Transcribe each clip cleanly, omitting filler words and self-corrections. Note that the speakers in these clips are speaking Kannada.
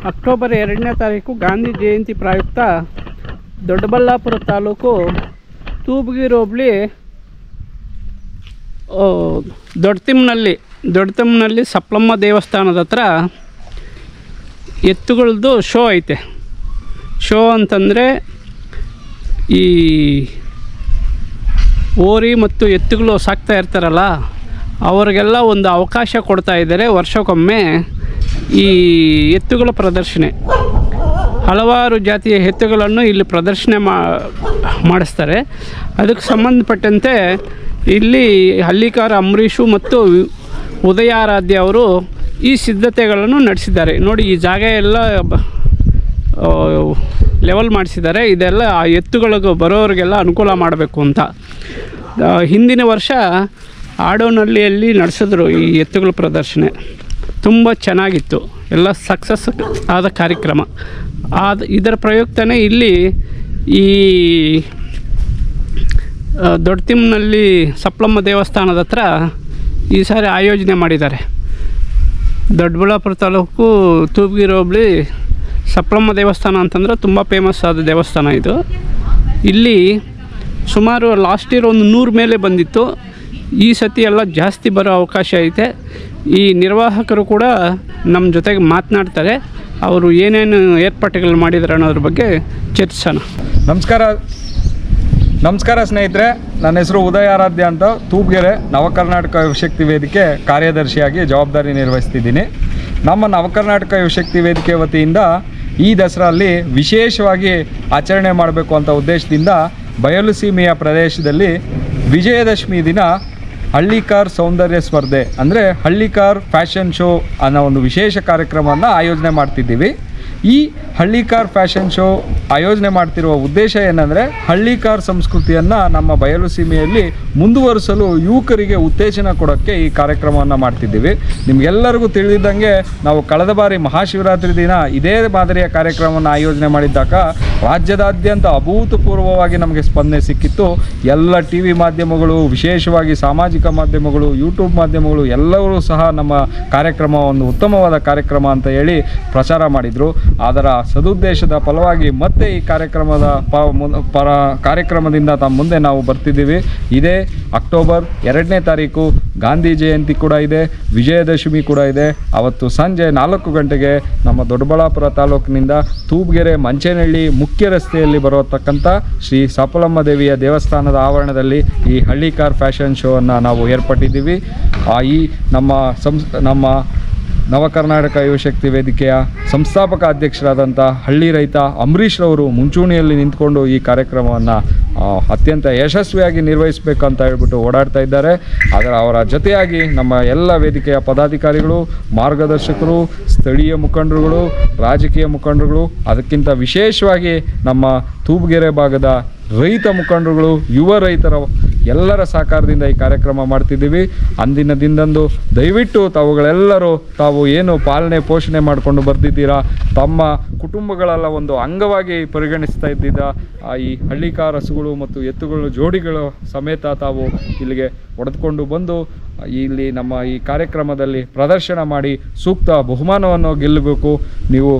ಅಕ್ಟೋಬರ್ 2ನೇ ತಾರೀಕು ಗಾಂಧಿ ಜಯಂತಿ ಪ್ರಯುಕ್ತ ದೊಡ್ಡಬಳ್ಳಾಪುರ ತಾಲೂಕು ತೂಬಗೆರೆ ಹೋಬಳಿ ದೊಡ್ಡತಿಮ್ಮನಲ್ಲಿ ಸಪ್ಲಮ್ಮ ದೇವಸ್ಥಾನದ ಹತ್ರ ಎತ್ತುಗಳದ್ದು ಶೋ ಐತೆ. ಶೋ ಅಂತಂದರೆ ಈ ಓರಿ ಮತ್ತು ಎತ್ತುಗಳು ಸಾಕ್ತಾ ಇರ್ತಾರಲ್ಲ ಅವ್ರಿಗೆಲ್ಲ ಒಂದು ಅವಕಾಶ ಕೊಡ್ತಾ ಇದ್ದಾರೆ. ವರ್ಷಕ್ಕೊಮ್ಮೆ ಈ ಎತ್ತುಗಳ ಪ್ರದರ್ಶನ, ಹಲವಾರು ಜಾತಿಯ ಎತ್ತುಗಳನ್ನು ಇಲ್ಲಿ ಪ್ರದರ್ಶನ ಮಾಡಿಸ್ತಾರೆ. ಅದಕ್ಕೆ ಸಂಬಂಧಪಟ್ಟಂತೆ ಇಲ್ಲಿ ಹಳ್ಳಿಕಾರ ಅಂಬರೀಷು ಮತ್ತು ಉದಯಾರಾಧ್ಯ ಅವರು ಈ ಸಿದ್ಧತೆಗಳನ್ನು ನಡೆಸಿದ್ದಾರೆ. ನೋಡಿ, ಈ ಜಾಗ ಎಲ್ಲ ಲೆವೆಲ್ ಮಾಡಿಸಿದ್ದಾರೆ. ಇದೆಲ್ಲ ಆ ಎತ್ತುಗಳಿಗೆ ಬರೋರಿಗೆಲ್ಲ ಅನುಕೂಲ ಮಾಡಬೇಕು ಅಂತ. ಹಿಂದಿನ ವರ್ಷ ಆಡೋನಹಳ್ಳಿಯಲ್ಲಿ ನಡೆಸಿದ್ರು ಈ ಎತ್ತುಗಳ ಪ್ರದರ್ಶನ. ತುಂಬ ಚೆನ್ನಾಗಿತ್ತು, ಎಲ್ಲ ಸಕ್ಸಸ್ ಆದ ಕಾರ್ಯಕ್ರಮ. ಇದರ ಪ್ರಯುಕ್ತನೇ ಇಲ್ಲಿ ಈ ದೊಡ್ಡತಿಮ್ಮನಲ್ಲಿ ಸಪ್ಲಮ್ಮ ದೇವಸ್ಥಾನದ ಹತ್ರ ಈ ಸಾರಿ ಆಯೋಜನೆ ಮಾಡಿದ್ದಾರೆ. ದೊಡ್ಡಬಳ್ಳಾಪುರ ತಾಲೂಕು ತೂಬಗೆರೆ ಹೋಬಳಿ ಸಪ್ಲಮ್ಮ ದೇವಸ್ಥಾನ ಅಂತಂದರೆ ತುಂಬ ಫೇಮಸ್ ಆದ ದೇವಸ್ಥಾನ ಇದು. ಇಲ್ಲಿ ಸುಮಾರು ಲಾಸ್ಟ್ ಇಯರ್ ಒಂದು 100 ಮೇಲೆ ಬಂದಿತ್ತು. ಈ ಸತಿ ಎಲ್ಲ ಜಾಸ್ತಿ ಬರೋ ಅವಕಾಶ ಐತೆ. ಈ ನಿರ್ವಾಹಕರು ಕೂಡ ನಮ್ಮ ಜೊತೆಗೆ ಮಾತನಾಡ್ತಾರೆ. ಅವರು ಏನೇನು ಏರ್ಪಾಟುಗಳು ಮಾಡಿದ್ದಾರೆ ಅನ್ನೋದ್ರ ಬಗ್ಗೆ ಚರ್ಚಿಸೋಣ. ನಮಸ್ಕಾರ ಸ್ನೇಹಿತರೆ, ನನ್ನ ಹೆಸರು ಉದಯಾರಾಧ್ಯ ಅಂತ. ತೂಬಗೆರೆ ನವಕರ್ನಾಟಕ ಯುವಶಕ್ತಿ ವೇದಿಕೆ ಕಾರ್ಯದರ್ಶಿಯಾಗಿ ಜವಾಬ್ದಾರಿ ನಿರ್ವಹಿಸ್ತಿದ್ದೀನಿ. ನಮ್ಮ ನವಕರ್ನಾಟಕ ಯುವಶಕ್ತಿ ವೇದಿಕೆ ವತಿಯಿಂದ ಈ ದಸರಲ್ಲಿ ವಿಶೇಷವಾಗಿ ಆಚರಣೆ ಮಾಡಬೇಕು ಅಂತ ಉದ್ದೇಶದಿಂದ ಬಯಲು ಸೀಮೆಯ ಪ್ರದೇಶದಲ್ಲಿ ವಿಜಯದಶಮಿ ದಿನ ಹಳ್ಳಿಕಾರ್ ಸೌಂದರ್ಯ ಸ್ಪರ್ಧೆ ಅಂದರೆ ಹಳ್ಳಿಕಾರ್ ಫ್ಯಾಷನ್ ಶೋ ಅನ್ನೋ ಒಂದು ವಿಶೇಷ ಕಾರ್ಯಕ್ರಮವನ್ನು ಆಯೋಜನೆ ಮಾಡ್ತಿದ್ದೀವಿ. ಈ ಹಳ್ಳಿಕಾರ್ ಫ್ಯಾಷನ್ ಶೋ ಆಯೋಜನೆ ಮಾಡ್ತಿರುವ ಉದ್ದೇಶ ಏನಂದರೆ ಹಳ್ಳಿಕಾರ್ ಸಂಸ್ಕೃತಿಯನ್ನು ನಮ್ಮ ಬಯಲು ಸೀಮೆಯಲ್ಲಿ ಮುಂದುವರಿಸಲು ಯುವಕರಿಗೆ ಉತ್ತೇಜನ ಕೊಡೋಕ್ಕೆ ಈ ಕಾರ್ಯಕ್ರಮವನ್ನು ಮಾಡ್ತಿದ್ದೀವಿ. ನಿಮಗೆಲ್ಲರಿಗೂ ತಿಳಿದಿದ್ದಂಗೆ ನಾವು ಕಳೆದ ಬಾರಿ ಮಹಾಶಿವರಾತ್ರಿ ದಿನ ಇದೇ ಮಾದರಿಯ ಕಾರ್ಯಕ್ರಮವನ್ನು ಆಯೋಜನೆ ಮಾಡಿದ್ದಾಗ ರಾಜ್ಯದಾದ್ಯಂತ ಅಭೂತಪೂರ್ವವಾಗಿ ನಮಗೆ ಸ್ಪಂದನೆ ಸಿಕ್ಕಿತ್ತು. ಎಲ್ಲ ಟಿ ವಿ ಮಾಧ್ಯಮಗಳು, ವಿಶೇಷವಾಗಿ ಸಾಮಾಜಿಕ ಮಾಧ್ಯಮಗಳು, ಯೂಟ್ಯೂಬ್ ಮಾಧ್ಯಮಗಳು ಎಲ್ಲರೂ ಸಹ ನಮ್ಮ ಕಾರ್ಯಕ್ರಮ ಒಂದು ಉತ್ತಮವಾದ ಕಾರ್ಯಕ್ರಮ ಅಂತ ಹೇಳಿ ಪ್ರಚಾರ ಮಾಡಿದರು. ಅದರ ಸದುದ್ದೇಶದ ಫಲವಾಗಿ ಮತ್ತೆ ಈ ಕಾರ್ಯಕ್ರಮದಿಂದ ತಮ್ಮ ಮುಂದೆ ನಾವು ಬರ್ತಿದ್ದೀವಿ. ಇದೇ ಅಕ್ಟೋಬರ್ 2ನೇ ತಾರೀಕು ಗಾಂಧಿ ಜಯಂತಿ ಕೂಡ ಇದೆ, ವಿಜಯದಶಮಿ ಕೂಡ ಇದೆ. ಅವತ್ತು ಸಂಜೆ 4 ಗಂಟೆಗೆ ನಮ್ಮ ದೊಡ್ಡಬಳ್ಳಾಪುರ ತಾಲೂಕಿನಿಂದ ತೂಬಗೆರೆ ಮಂಚೇನಹಳ್ಳಿ ಮುಖ್ಯ ರಸ್ತೆಯಲ್ಲಿ ಬರತಕ್ಕಂಥ ಶ್ರೀ ಸಪ್ಲಮ್ಮ ದೇವಿಯ ದೇವಸ್ಥಾನದ ಆವರಣದಲ್ಲಿ ಈ ಹಳ್ಳಿಕಾರ್ ಫ್ಯಾಷನ್ ಶೋ ಅನ್ನು ನಾವು ಏರ್ಪಟ್ಟಿದ್ದೀವಿ. ಈ ನಮ್ಮ ನವಕರ್ನಾಟಕ ಯುವಶಕ್ತಿ ವೇದಿಕೆಯ ಸಂಸ್ಥಾಪಕ ಅಧ್ಯಕ್ಷರಾದಂಥ ಹಳ್ಳಿ ರೈತ ಅಂಬರೀಷ್ ರವರು ಮುಂಚೂಣಿಯಲ್ಲಿ ನಿಂತ್ಕೊಂಡು ಈ ಕಾರ್ಯಕ್ರಮವನ್ನು ಅತ್ಯಂತ ಯಶಸ್ವಿಯಾಗಿ ನಿರ್ವಹಿಸಬೇಕಂತ ಹೇಳ್ಬಿಟ್ಟು ಓಡಾಡ್ತಾ ಇದ್ದಾರೆ. ಅವರ ಜೊತೆಯಾಗಿ ನಮ್ಮ ಎಲ್ಲ ವೇದಿಕೆಯ ಪದಾಧಿಕಾರಿಗಳು, ಮಾರ್ಗದರ್ಶಕರು, ಸ್ಥಳೀಯ ಮುಖಂಡರುಗಳು, ರಾಜಕೀಯ ಮುಖಂಡರುಗಳು, ಅದಕ್ಕಿಂತ ವಿಶೇಷವಾಗಿ ನಮ್ಮ ತೂಬಗೆರೆ ಭಾಗದ ರೈತ ಮುಖಂಡರುಗಳು, ಯುವ ರೈತರ ಎಲ್ಲರ ಸಹಕಾರದಿಂದ ಈ ಕಾರ್ಯಕ್ರಮ ಮಾಡ್ತಿದ್ದೀವಿ. ಅಂದಿನ ದಿನದಂದು ದಯವಿಟ್ಟು ತಾವು ಏನು ಪಾಲನೆ ಪೋಷಣೆ ಮಾಡಿಕೊಂಡು ಬರ್ತಿದ್ದೀರಾ, ತಮ್ಮ ಕುಟುಂಬಗಳೆಲ್ಲ ಒಂದು ಅಂಗವಾಗಿ ಪರಿಗಣಿಸ್ತಾ ಇದ್ದಿದ್ದ ಈ ಹಳ್ಳಿಕಾರ್ ಹಸುಗಳು ಮತ್ತು ಎತ್ತುಗಳು ಜೋಡಿಗಳ ಸಮೇತ ತಾವು ಇಲ್ಲಿಗೆ ಹೊಡೆದುಕೊಂಡು ಬಂದು ಇಲ್ಲಿ ನಮ್ಮ ಈ ಕಾರ್ಯಕ್ರಮದಲ್ಲಿ ಪ್ರದರ್ಶನ ಮಾಡಿ ಸೂಕ್ತ ಬಹುಮಾನವನ್ನು ಗೆಲ್ಲಬೇಕು. ನೀವು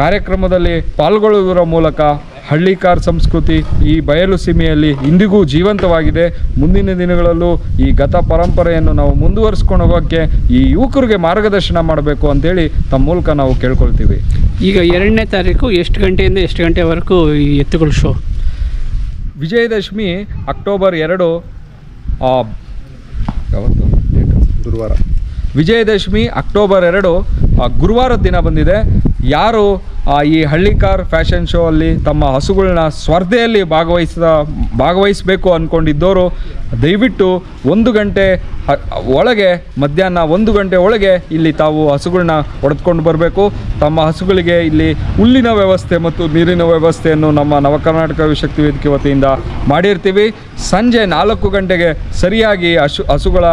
ಕಾರ್ಯಕ್ರಮದಲ್ಲಿ ಪಾಲ್ಗೊಳ್ಳುವುದರ ಮೂಲಕ ಹಳ್ಳಿಕಾರ್ ಸಂಸ್ಕೃತಿ ಈ ಬಯಲು ಸೀಮೆಯಲ್ಲಿ ಇಂದಿಗೂ ಜೀವಂತವಾಗಿದೆ. ಮುಂದಿನ ದಿನಗಳಲ್ಲೂ ಈ ಗತ ಪರಂಪರೆಯನ್ನು ನಾವು ಮುಂದುವರಿಸ್ಕೊಂಡು ಹೋಗೋಕ್ಕೆ ಈ ಯುವಕರಿಗೆ ಮಾರ್ಗದರ್ಶನ ಮಾಡಬೇಕು ಅಂತೇಳಿ ತಮ್ಮ ಮೂಲಕ ನಾವು ಕೇಳ್ಕೊಳ್ತೀವಿ. ಈಗ 2ನೇ ತಾರೀಕು ಎಷ್ಟು ಗಂಟೆಯಿಂದ ಎಷ್ಟು ಗಂಟೆವರೆಗೂ ಈ ಎತ್ತುಗಳ ಶೋ? ವಿಜಯದಶಮಿ ಅಕ್ಟೋಬರ್ 2 ಗುರುವಾರ. ವಿಜಯದಶಮಿ ಅಕ್ಟೋಬರ್ 2 ಗುರುವಾರದ ದಿನ ಬಂದಿದೆ. ಯಾರು ಈ ಹಳ್ಳಿಕಾರ್ ಫ್ಯಾಷನ್ ಶೋ ಅಲ್ಲಿ ತಮ್ಮ ಹಸುಗಳನ್ನ ಸ್ಪರ್ಧೆಯಲ್ಲಿ ಭಾಗವಹಿಸಬೇಕು ಅಂದ್ಕೊಂಡಿದ್ದವರು ದಯವಿಟ್ಟು 1 ಗಂಟೆ ಒಳಗೆ, ಮಧ್ಯಾಹ್ನ 1 ಗಂಟೆ ಒಳಗೆ ಇಲ್ಲಿ ತಾವು ಹಸುಗಳನ್ನ ಹೊಡೆದುಕೊಂಡು ಬರಬೇಕು. ತಮ್ಮ ಹಸುಗಳಿಗೆ ಇಲ್ಲಿ ಹುಲ್ಲಿನ ವ್ಯವಸ್ಥೆ ಮತ್ತು ನೀರಿನ ವ್ಯವಸ್ಥೆಯನ್ನು ನಮ್ಮ ನವಕರ್ನಾಟಕ ಯುವಶಕ್ತಿ ವೇದಿಕೆ ವತಿಯಿಂದ ಮಾಡಿರ್ತೀವಿ. ಸಂಜೆ 4 ಗಂಟೆಗೆ ಸರಿಯಾಗಿ ಹಸುಗಳ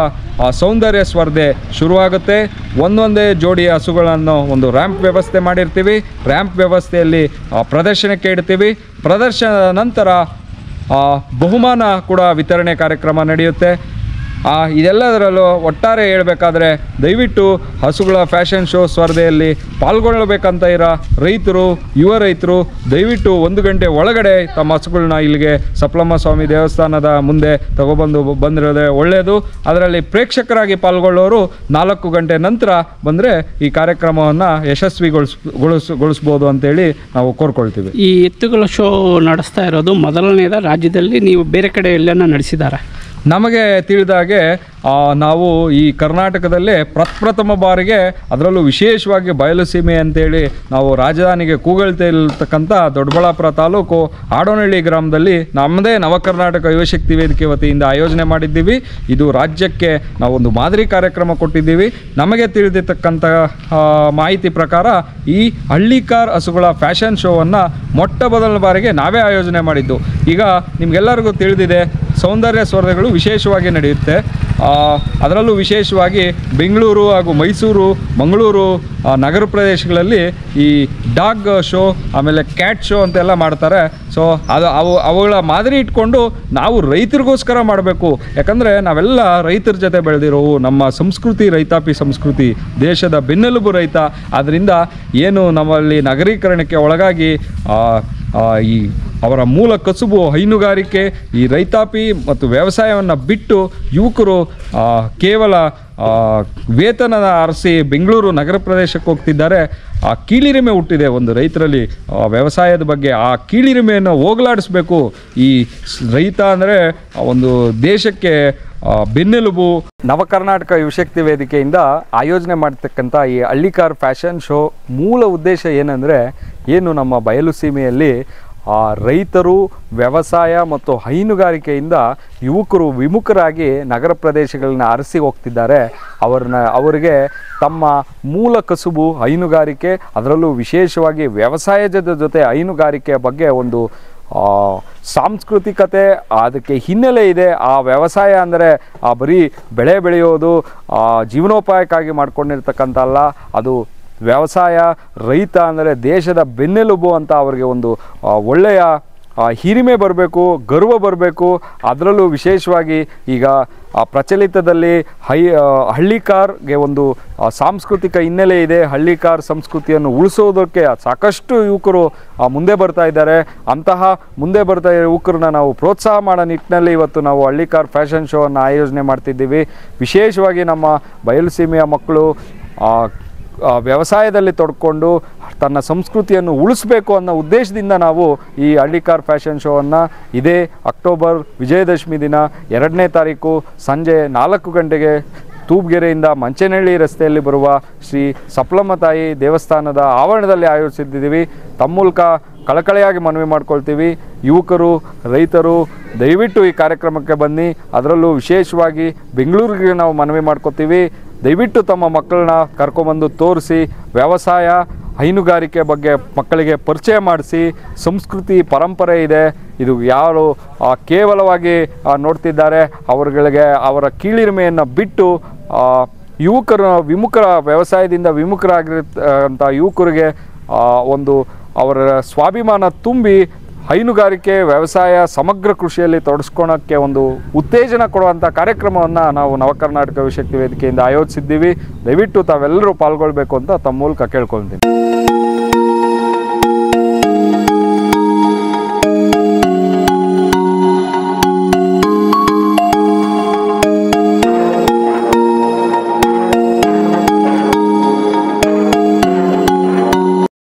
ಸೌಂದರ್ಯ ಸ್ಪರ್ಧೆ ಶುರುವಾಗುತ್ತೆ. ಒಂದೊಂದೇ ಜೋಡಿಯ ಹಸುಗಳನ್ನು ಒಂದು ರ್ಯಾಂಪ್ ವ್ಯವಸ್ಥೆ ಮಾಡಿರ್ತೀವಿ. ರ್ಯಾಂಪ್ ವ್ಯವಸ್ಥೆಯಲ್ಲಿ ಪ್ರದರ್ಶನಕ್ಕೆ ಇಡ್ತೀವಿ. ಪ್ರದರ್ಶನದ ನಂತರ ಬಹುಮಾನ ಕೂಡ ವಿತರಣೆ ಕಾರ್ಯಕ್ರಮ ನಡೆಯುತ್ತೆ. ಇದೆಲ್ಲದರಲ್ಲೂ ಒಟ್ಟಾರೆ ಹೇಳಬೇಕಾದ್ರೆ ದಯವಿಟ್ಟು ಹಸುಗಳ ಫ್ಯಾಷನ್ ಶೋ ಸ್ಪರ್ಧೆಯಲ್ಲಿ ಪಾಲ್ಗೊಳ್ಳಬೇಕಂತ ಇರೋ ರೈತರು, ಯುವ ರೈತರು ದಯವಿಟ್ಟು 1 ಗಂಟೆ ಒಳಗಡೆ ತಮ್ಮ ಹಸುಗಳನ್ನ ಇಲ್ಲಿಗೆ ಸಪ್ಲಮ್ಮ ಸ್ವಾಮಿ ದೇವಸ್ಥಾನದ ಮುಂದೆ ಬಂದಿರೋದೇ ಒಳ್ಳೆಯದು. ಅದರಲ್ಲಿ ಪ್ರೇಕ್ಷಕರಾಗಿ ಪಾಲ್ಗೊಳ್ಳೋರು 4 ಗಂಟೆ ನಂತರ ಬಂದರೆ ಈ ಕಾರ್ಯಕ್ರಮವನ್ನು ಯಶಸ್ವಿಗೊಳಿಸ್ಬೋದು ಅಂತೇಳಿ ನಾವು ಕೋರ್ಕೊಳ್ತೀವಿ. ಈ ಎತ್ತುಗಳ ಶೋ ನಡೆಸ್ತಾ ಇರೋದು ಮೊದಲನೇದ ರಾಜ್ಯದಲ್ಲಿ, ನೀವು ಬೇರೆ ಕಡೆ ಎಲ್ಲನ ನಡೆಸಿದ್ದಾರೆ? ನಮಗೆ ತಿಳಿದಾಗೆ ನಾವು ಈ ಕರ್ನಾಟಕದಲ್ಲೇ ಪ್ರಪ್ರಥಮ ಬಾರಿಗೆ, ಅದರಲ್ಲೂ ವಿಶೇಷವಾಗಿ ಬಯಲು ಸೀಮೆ ಅಂತೇಳಿ ನಾವು ರಾಜಧಾನಿಗೆ ಕೂಗಳ್ತಾ ಇರತಕ್ಕಂಥ ದೊಡ್ಡಬಳ್ಳಾಪುರ ತಾಲೂಕು ಆಡೋನಹಳ್ಳಿ ಗ್ರಾಮದಲ್ಲಿ ನಮ್ಮದೇ ನವಕರ್ನಾಟಕ ಯುವಶಕ್ತಿ ವೇದಿಕೆ ವತಿಯಿಂದ ಆಯೋಜನೆ ಮಾಡಿದ್ದೀವಿ. ಇದು ರಾಜ್ಯಕ್ಕೆ ನಾವೊಂದು ಮಾದರಿ ಕಾರ್ಯಕ್ರಮ ಕೊಟ್ಟಿದ್ದೀವಿ. ನಮಗೆ ತಿಳಿದಿರ್ತಕ್ಕಂಥ ಮಾಹಿತಿ ಪ್ರಕಾರ ಈ ಹಳ್ಳಿಕಾರ್ ಹಸುಗಳ ಫ್ಯಾಷನ್ ಶೋವನ್ನು ಮೊಟ್ಟ ಮೊದಲ ಬಾರಿಗೆ ನಾವೇ ಆಯೋಜನೆ ಮಾಡಿದ್ದು. ಈಗ ನಿಮಗೆಲ್ಲರಿಗೂ ತಿಳಿದಿದೆ, ಸೌಂದರ್ಯ ಸ್ಪರ್ಧೆಗಳು ವಿಶೇಷವಾಗಿ ನಡೆಯುತ್ತೆ. ಅದರಲ್ಲೂ ವಿಶೇಷವಾಗಿ ಬೆಂಗಳೂರು ಹಾಗೂ ಮೈಸೂರು, ಮಂಗಳೂರು ನಗರ ಪ್ರದೇಶಗಳಲ್ಲಿ ಈ ಡಾಗ್ ಶೋ, ಆಮೇಲೆ ಕ್ಯಾಟ್ ಶೋ ಅಂತೆಲ್ಲ ಮಾಡ್ತಾರೆ. ಸೊ ಅವುಗಳ ಮಾದರಿ ಇಟ್ಕೊಂಡು ನಾವು ರೈತರಿಗೋಸ್ಕರ ಮಾಡಬೇಕು. ಯಾಕಂದರೆ ನಾವೆಲ್ಲ ರೈತರ ಜೊತೆ ಬೆಳೆದಿರೋವು. ನಮ್ಮ ಸಂಸ್ಕೃತಿ ರೈತಾಪಿ ಸಂಸ್ಕೃತಿ, ದೇಶದ ಬೆನ್ನೆಲುಬು ರೈತ. ಆದ್ದರಿಂದ ಏನು ನಮ್ಮಲ್ಲಿ ನಗರೀಕರಣಕ್ಕೆ ಒಳಗಾಗಿ ಈ ಅವರ ಮೂಲ ಕಸುಬು ಹೈನುಗಾರಿಕೆ, ಈ ರೈತಾಪಿ ಮತ್ತು ವ್ಯವಸಾಯವನ್ನು ಬಿಟ್ಟು ಯುವಕರು ಕೇವಲ ವೇತನದ ಅರಸಿ ಬೆಂಗಳೂರು ನಗರ ಪ್ರದೇಶಕ್ಕೆ ಹೋಗ್ತಿದ್ದಾರೆ. ಆ ಕೀಳಿರಿಮೆ ಹುಟ್ಟಿದೆ ಒಂದು ರೈತರಲ್ಲಿ ವ್ಯವಸಾಯದ ಬಗ್ಗೆ. ಆ ಕೀಳಿರಿಮೆಯನ್ನು ಹೋಗಲಾಡಿಸ್ಬೇಕು. ಈ ರೈತ ಅಂದರೆ ಒಂದು ದೇಶಕ್ಕೆ ಬೆನ್ನೆಲುಬು. ನವಕರ್ನಾಟಕ ಯುವಶಕ್ತಿ ವೇದಿಕೆಯಿಂದ ಆಯೋಜನೆ ಮಾಡ್ತಕ್ಕಂಥ ಈ ಹಳ್ಳಿಕಾರ್ ಫ್ಯಾಷನ್ ಶೋ ಮೂಲ ಉದ್ದೇಶ ಏನಂದರೆ, ಏನು ನಮ್ಮ ಬಯಲು ಸೀಮೆಯಲ್ಲಿ ರೈತರು ವ್ಯವಸಾಯ ಮತ್ತು ಹೈನುಗಾರಿಕೆಯಿಂದ ಯುವಕರು ವಿಮುಖರಾಗಿ ನಗರ ಪ್ರದೇಶಗಳನ್ನ ಅರಸಿ ಹೋಗ್ತಿದ್ದಾರೆ. ಅವರಿಗೆ ತಮ್ಮ ಮೂಲ ಕಸುಬು ಹೈನುಗಾರಿಕೆ, ಅದರಲ್ಲೂ ವಿಶೇಷವಾಗಿ ವ್ಯವಸಾಯದ ಜೊತೆ ಹೈನುಗಾರಿಕೆಯ ಬಗ್ಗೆ ಒಂದು ಸಾಂಸ್ಕೃತಿಕತೆ, ಅದಕ್ಕೆ ಹಿನ್ನೆಲೆ ಇದೆ. ಆ ವ್ಯವಸಾಯ ಅಂದರೆ ಬರೀ ಬೆಳೆ ಬೆಳೆಯೋದು ಜೀವನೋಪಾಯಕ್ಕಾಗಿ ಮಾಡ್ಕೊಂಡಿರ್ತಕ್ಕಂಥ ಅಲ್ಲ, ಅದು ವ್ಯವಸಾಯ, ರೈತ ಅಂದರೆ ದೇಶದ ಬೆನ್ನೆಲುಬು ಅಂತ ಅವರಿಗೆ ಒಂದು ಒಳ್ಳೆಯ ಹಿರಿಮೆ ಬರಬೇಕು, ಗರ್ವ ಬರಬೇಕು. ಅದರಲ್ಲೂ ವಿಶೇಷವಾಗಿ ಈಗ ಪ್ರಚಲಿತದಲ್ಲಿ ಹಳ್ಳಿಕಾರ್ಗೆ ಒಂದು ಸಾಂಸ್ಕೃತಿಕ ಹಿನ್ನೆಲೆ ಇದೆ. ಹಳ್ಳಿಕಾರ್ ಸಂಸ್ಕೃತಿಯನ್ನು ಉಳಿಸೋದಕ್ಕೆ ಸಾಕಷ್ಟು ಯುವಕರು ಮುಂದೆ ಬರ್ತಾ ಇದ್ದಾರೆ. ಅಂತಹ ಮುಂದೆ ಬರ್ತಾ ಇರೋ ಯುವಕರನ್ನ ನಾವು ಪ್ರೋತ್ಸಾಹ ಮಾಡೋ ನಿಟ್ಟಿನಲ್ಲಿ ಇವತ್ತು ನಾವು ಹಳ್ಳಿಕಾರ್ ಫ್ಯಾಷನ್ ಶೋವನ್ನು ಆಯೋಜನೆ ಮಾಡ್ತಿದ್ದೀವಿ. ವಿಶೇಷವಾಗಿ ನಮ್ಮ ಬಯಲುಸೀಮೆಯ ಮಕ್ಕಳು ವ್ಯವಸಾಯದಲ್ಲಿ ತೊಡ್ಕೊಂಡು ತನ್ನ ಸಂಸ್ಕೃತಿಯನ್ನು ಉಳಿಸಬೇಕು ಅನ್ನೋ ಉದ್ದೇಶದಿಂದ ನಾವು ಈ ಹಳ್ಳಿಕಾರ್ ಫ್ಯಾಷನ್ ಶೋವನ್ನು ಇದೇ ಅಕ್ಟೋಬರ್ ವಿಜಯದಶಮಿ ದಿನ 2ನೇ ತಾರೀಕು ಸಂಜೆ 4 ಗಂಟೆಗೆ ತೂಬ್ಗೆರೆಯಿಂದ ಮಂಚನಹಳ್ಳಿ ರಸ್ತೆಯಲ್ಲಿ ಬರುವ ಶ್ರೀ ಸಪ್ಲಮ್ಮ ತಾಯಿ ದೇವಸ್ಥಾನದ ಆವರಣದಲ್ಲಿ ಆಯೋಜಿಸಿದ್ದೀವಿ. ತಮ್ಮ ಮೂಲಕ ಕಳಕಳಿಯಾಗಿ ಮನವಿ ಮಾಡ್ಕೊಳ್ತೀವಿ, ಯುವಕರು, ರೈತರು ದಯವಿಟ್ಟು ಈ ಕಾರ್ಯಕ್ರಮಕ್ಕೆ ಬನ್ನಿ. ಅದರಲ್ಲೂ ವಿಶೇಷವಾಗಿ ಬೆಂಗಳೂರಿಗೆ ನಾವು ಮನವಿ ಮಾಡ್ಕೊತೀವಿ, ದಯವಿಟ್ಟು ತಮ್ಮ ಮಕ್ಕಳನ್ನ ಕರ್ಕೊಂಬಂದು ತೋರಿಸಿ, ವ್ಯವಸಾಯ ಹೈನುಗಾರಿಕೆ ಬಗ್ಗೆ ಮಕ್ಕಳಿಗೆ ಪರಿಚಯ ಮಾಡಿಸಿ. ಸಂಸ್ಕೃತಿ ಪರಂಪರೆ ಇದೆ, ಇದು ಯಾರು ಕೇವಲವಾಗಿ ನೋಡ್ತಿದ್ದಾರೆ ಅವರುಗಳಿಗೆ ಅವರ ಕೀಳಿರಿಮೆಯನ್ನು ಬಿಟ್ಟು ವ್ಯವಸಾಯದಿಂದ ವಿಮುಖರಾಗಿರ್ತಕ್ಕಂಥ ಯುವಕರಿಗೆ ಒಂದು ಅವರ ಸ್ವಾಭಿಮಾನ ತುಂಬಿ ಹೈನುಗಾರಿಕೆ, ವ್ಯವಸಾಯ, ಸಮಗ್ರ ಕೃಷಿಯಲ್ಲಿ ತೊಡಗಿಸ್ಕೊಳ್ಳೋಕ್ಕೆ ಒಂದು ಉತ್ತೇಜನ ಕೊಡುವಂಥ ಕಾರ್ಯಕ್ರಮವನ್ನು ನಾವು ನವಕರ್ನಾಟಕ ಯುವಶಕ್ತಿ ವೇದಿಕೆಯಿಂದ ಆಯೋಜಿಸಿದ್ದೀವಿ. ದಯವಿಟ್ಟು ತಾವೆಲ್ಲರೂ ಪಾಲ್ಗೊಳ್ಬೇಕು ಅಂತ ತಮ್ಮ ಮೂಲಕ ಕೇಳ್ಕೊಳ್ತೀನಿ.